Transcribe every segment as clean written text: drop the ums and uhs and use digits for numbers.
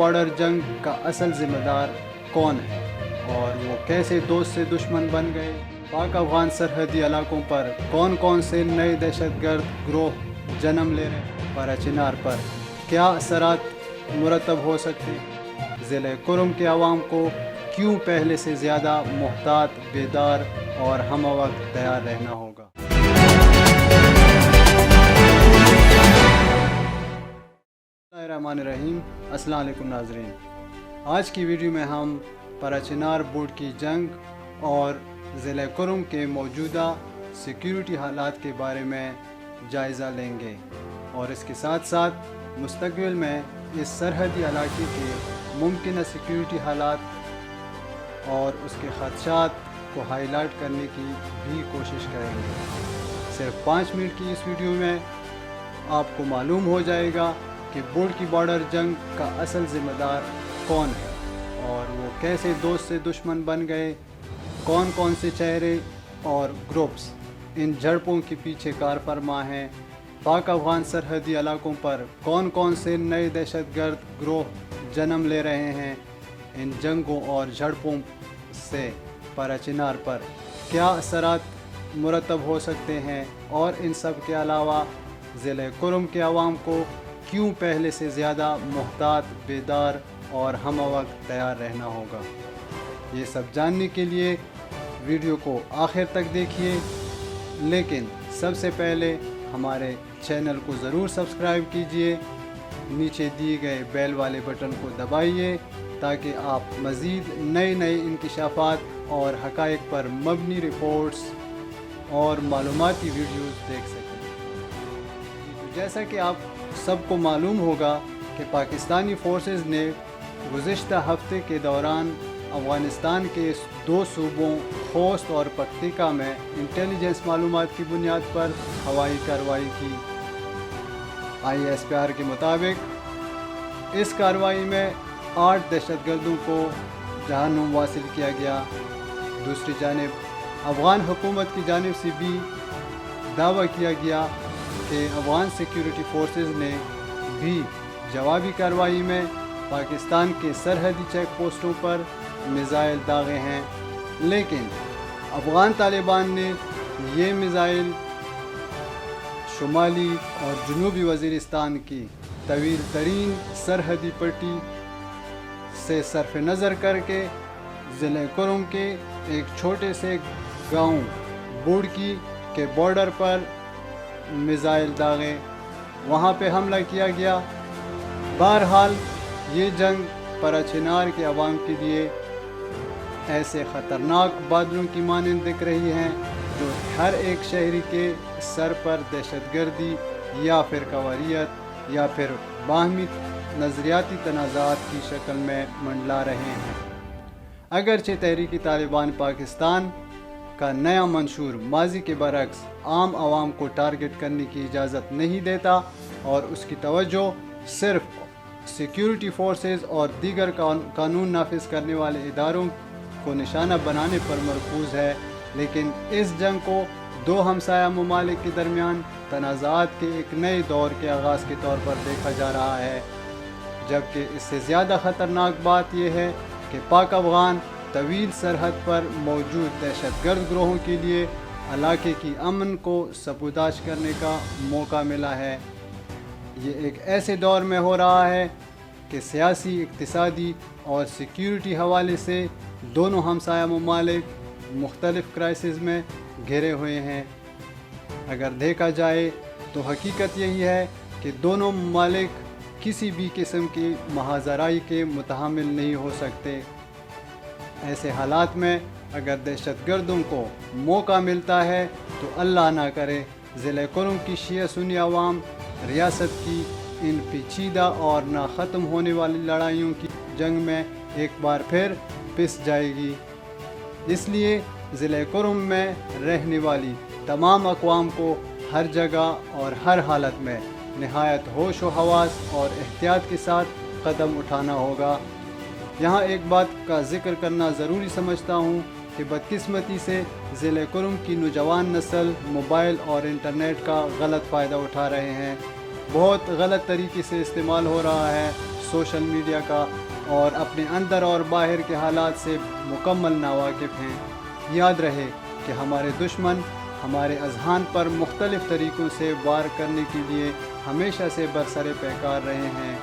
Border जंग का असल ज़िम्मेदार कौन है और वो कैसे दोस्त से दुश्मन बन गए, पाक अफ़गान सरहदी इलाकों पर कौन कौन से नए दहशतगर्द ग्रोह जन्म ले रहे, पारा चिनार पर क्या असरात मुरतब हो सकते, ज़िले कुरम के अवाम को क्यों पहले से ज़्यादा मुहतात, बेदार और हमवक्त तैयार रहना होगा। बिस्मिल्लाहिर्रहमानिर्रहीम। अस्सलाम वालेकुम नाज़रीन, आज की वीडियो में हम पारा चिनार बोर्ड की जंग और ज़िले कुरम के मौजूदा सिक्योरिटी हालात के बारे में जायज़ा लेंगे और इसके साथ साथ मुस्तक़बिल में इस सरहदी इलाके के मुमकिन सिक्योरिटी हालात और उसके ख़दशात को हाईलाइट करने की भी कोशिश करेंगे। सिर्फ 5 मिनट की इस वीडियो में आपको मालूम हो जाएगा कि बोर्ड की बॉर्डर जंग का असल ज़िम्मेदार कौन है और वो कैसे दोस्त से दुश्मन बन गए, कौन कौन से चेहरे और ग्रुप्स इन झड़पों के पीछे कारफरमा हैं, पाक अफ़गान सरहदी इलाकों पर कौन कौन से नए दहशतगर्द ग्रोह जन्म ले रहे हैं, इन जंगों और झड़पों से पारा चिनार पर क्या असरात मुरतब हो सकते हैं और इन सब के अलावा ज़िले कुरम के अवाम को क्यों पहले से ज़्यादा मुहतात, बेदार और हमवक्त तैयार रहना होगा। ये सब जानने के लिए वीडियो को आखिर तक देखिए, लेकिन सबसे पहले हमारे चैनल को ज़रूर सब्सक्राइब कीजिए, नीचे दिए गए बेल वाले बटन को दबाइए ताकि आप मज़ीद नए इंकिशाफ़ात और हक़ाइक़ पर मबनी रिपोर्ट्स और मालूमाती वीडियोज़ देख सकें। तो जैसा कि आप सबको मालूम होगा कि पाकिस्तानी फ़ोर्सेस ने गुज़िश्ता हफ्ते के दौरान अफ़गानिस्तान के 2 सूबों खोस्त और पख्तिका में इंटेलिजेंस मालूमात की बुनियाद पर हवाई कार्रवाई की। ISPR के मुताबिक इस कार्रवाई में 8 दहशतगर्दों को जहन्नुम वासिल किया गया। दूसरी जानिब अफ़गान हुकूमत की जानिब से भी दावा किया गया कि अफ़गान सिक्योरिटी फोर्सेस ने भी जवाबी कार्रवाई में पाकिस्तान के सरहदी चेक पोस्टों पर मिज़ाइल दागे हैं, लेकिन अफ़गान तालिबान ने ये मिज़ाइल शुमाली और जनूबी वज़ीरिस्तान की तवील तरीन सरहदी पट्टी से सरफ नज़र करके ज़िले कुरम के एक छोटे से गांव बुड़की के बॉर्डर पर मिज़ाइल दागे, वहाँ पे हमला किया गया। बहरहाल ये जंग पारा चिनार के अवाम के लिए ऐसे ख़तरनाक बादलों की मानंद दिख रही हैं जो हर एक शहरी के सर पर दहशतगर्दी या फिर कवारियत या फिर बाहमी नज़रियाती तनाज़ात की शक्ल में मंडला रहे हैं। अगरचे तहरीक तालिबान पाकिस्तान का नया मंशूर माजी के बरक्स आम आवाम को टारगेट करने की इजाज़त नहीं देता और उसकी तवज्जो सिर्फ सिक्योरिटी फोर्सेस और दीगर कानून नाफिज करने वाले इदारों को निशाना बनाने पर मरकूज़ है, लेकिन इस जंग को 2 हमसाया ममालिक के दरमियान तनाज़ात के एक नए दौर के आगाज़ के तौर पर देखा जा रहा है। जबकि इससे ज़्यादा ख़तरनाक बात यह है कि पाक अफ़गान तवील सरहद पर मौजूद दहशतगर्द ग्रोहों के लिए इलाके की अमन को सबूताश करने का मौका मिला है। ये एक ऐसे दौर में हो रहा है कि सियासी, इक़्तिसादी और सिक्योरिटी हवाले से दोनों हमसाया ममालिक मुख्तलिफ़ क्राइसिस में घिरे हुए हैं। अगर देखा जाए तो हकीकत यही है कि दोनों ममालिक किसी भी किस्म की महाजराई के मुतहम्मिल नहीं हो सकते। ऐसे हालात में अगर दहशतगर्दों को मौका मिलता है तो अल्लाह ना करे ज़िले कुरम की शिया सुन्नी अवाम रियासत की इन पेचीदा और ना ख़त्म होने वाली लड़ाइयों की जंग में एक बार फिर पिस जाएगी। इसलिए ज़िले कुरम में रहने वाली तमाम अक़वाम को हर जगह और हर हालत में नहायत होश व हवास और एहतियात के साथ कदम उठाना होगा। यहाँ एक बात का ज़िक्र करना ज़रूरी समझता हूँ कि बदकिस्मती से ज़िले कुरम की नौजवान नस्ल मोबाइल और इंटरनेट का गलत फ़ायदा उठा रहे हैं। बहुत गलत तरीके से इस्तेमाल हो रहा है। سوشل میڈیا کا اور اپنے اندر اور باہر کے حالات سے مکمل ناواقف ہیں۔ یاد رہے کہ ہمارے دشمن ہمارے اذہان پر مختلف طریقوں سے وار کرنے کے لیے ہمیشہ سے برسر پیکار رہے ہیں،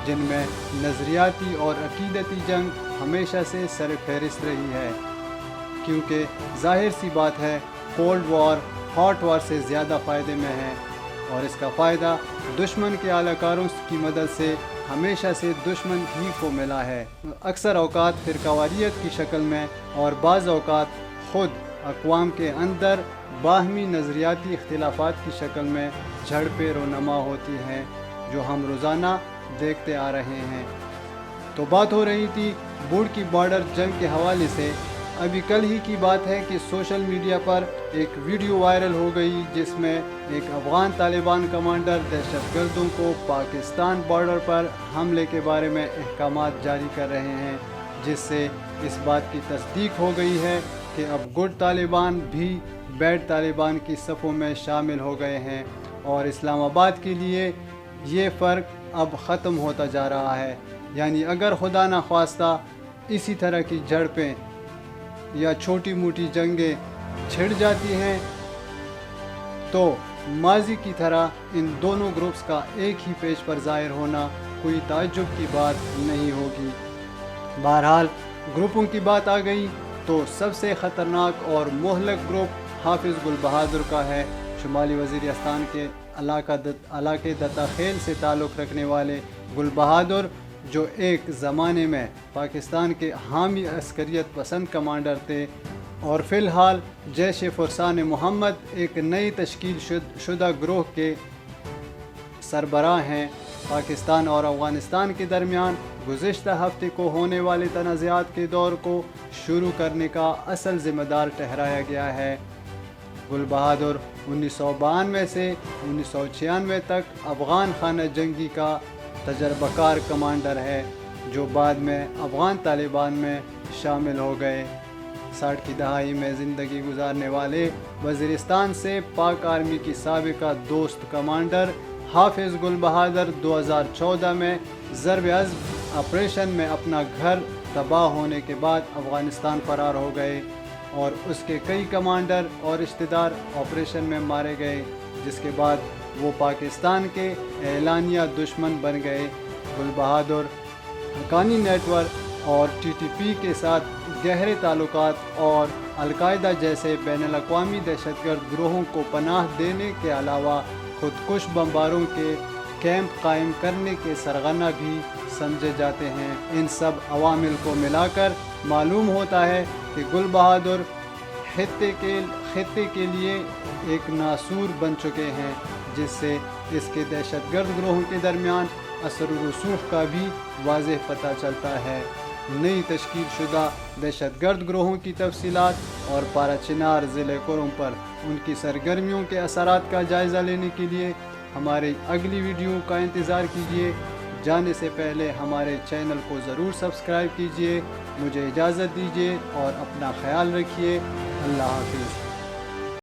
جن میں نظریاتی اور عقیدتی جنگ ہمیشہ سے سر فہرست رہی ہے، کیونکہ ظاہر سی بات ہے کولڈ وار ہاٹ وار سے زیادہ فائدے میں ہے، اور اس کا فائدہ دشمن کے اعلی کاروں کی مدد سے ہمیشہ سے دشمن ہی کو ملا ہے، اکثر اوقات فرقواریت کی شکل میں اور بعض اوقات خود اقوام کے اندر باہمی نظریاتی اختلافات کی شکل میں جھڑپیں رونما ہوتی ہیں، جو ہم روزانہ دیکھتے آ رہے ہیں۔ تو بات ہو رہی تھی بوڑھ کی بارڈر جنگ کے حوالے سے۔ ابھی کل ہی کی بات ہے کہ سوشل میڈیا پر ایک ویڈیو وائرل ہو گئی جس میں ایک افغان طالبان کمانڈر دہشت گردوں کو پاکستان بارڈر پر حملے کے بارے میں احکامات جاری کر رہے ہیں، جس سے اس بات کی تصدیق ہو گئی ہے کہ اب گڈ طالبان بھی بیڈ طالبان کی صفوں میں شامل ہو گئے ہیں، اور اسلام آباد کے لیے یہ فرق اب ختم ہوتا جا رہا ہے۔ یعنی اگر خدا نخواستہ اسی طرح کی جھڑپیں یا چھوٹی موٹی جنگیں چھڑ جاتی ہیں تو ماضی کی طرح ان دونوں گروپس کا ایک ہی پیج پر ظاہر ہونا کوئی تعجب کی بات نہیں ہوگی۔ بہرحال گروپوں کی بات آ گئی تو سب سے خطرناک اور مہلک گروپ حافظ گل بہادر کا ہے۔ شمالی وزیرستان کے علاقے دتا خیل سے تعلق رکھنے والے گل بہادر، جو ایک زمانے میں پاکستان کے حامی عسکریت پسند کمانڈر تھے اور فی الحال جیش فرسان محمد ایک نئی تشکیل شدہ گروہ کے سربراہ ہیں، پاکستان اور افغانستان کے درمیان گزشتہ ہفتے کو ہونے والے تنازعات کے دور کو شروع کرنے کا اصل ذمہ دار ٹھہرایا گیا ہے۔ گل بہادر 1992 سے 1996 تک افغان خانہ جنگی کا تجربہ کار کمانڈر ہے، جو بعد میں افغان طالبان میں شامل ہو گئے۔ 60 کی دہائی میں زندگی گزارنے والے وزیرستان سے پاک آرمی کی سابقہ دوست کمانڈر حافظ گل بہادر 2014 میں ضرب عضب آپریشن میں اپنا گھر تباہ ہونے کے بعد افغانستان فرار ہو گئے، اور اس کے کئی کمانڈر اور رشتہ دار آپریشن میں مارے گئے، جس کے بعد وہ پاکستان کے اعلانیہ دشمن بن گئے۔ گل بہادر حقانی نیٹ ورک اور ٹی ٹی پی کے ساتھ گہرے تعلقات اور القاعدہ جیسے بین الاقوامی دہشت گرد گروہوں کو پناہ دینے کے علاوہ خودکش بمباروں کے کیمپ قائم کرنے کے سرغنہ بھی سمجھے جاتے ہیں۔ ان سب عوامل کو ملا کر معلوم ہوتا ہے کہ گل بہادر خطے کے لیے ایک ناسور بن چکے ہیں، جس سے اس کے دہشت گرد گروہوں کے درمیان اثر و رسوخ کا بھی واضح پتہ چلتا ہے۔ نئی تشکیل شدہ دہشت گرد گروہوں کی تفصیلات اور پارا چنار ضلع کرم پر ان کی سرگرمیوں کے اثرات کا جائزہ لینے کے لیے ہمارے اگلی ویڈیو کا انتظار کیجیے۔ جانے سے پہلے ہمارے چینل کو ضرور سبسکرائب کیجیے۔ مجھے اجازت دیجیے اور اپنا خیال رکھیے۔ اللہ حافظ۔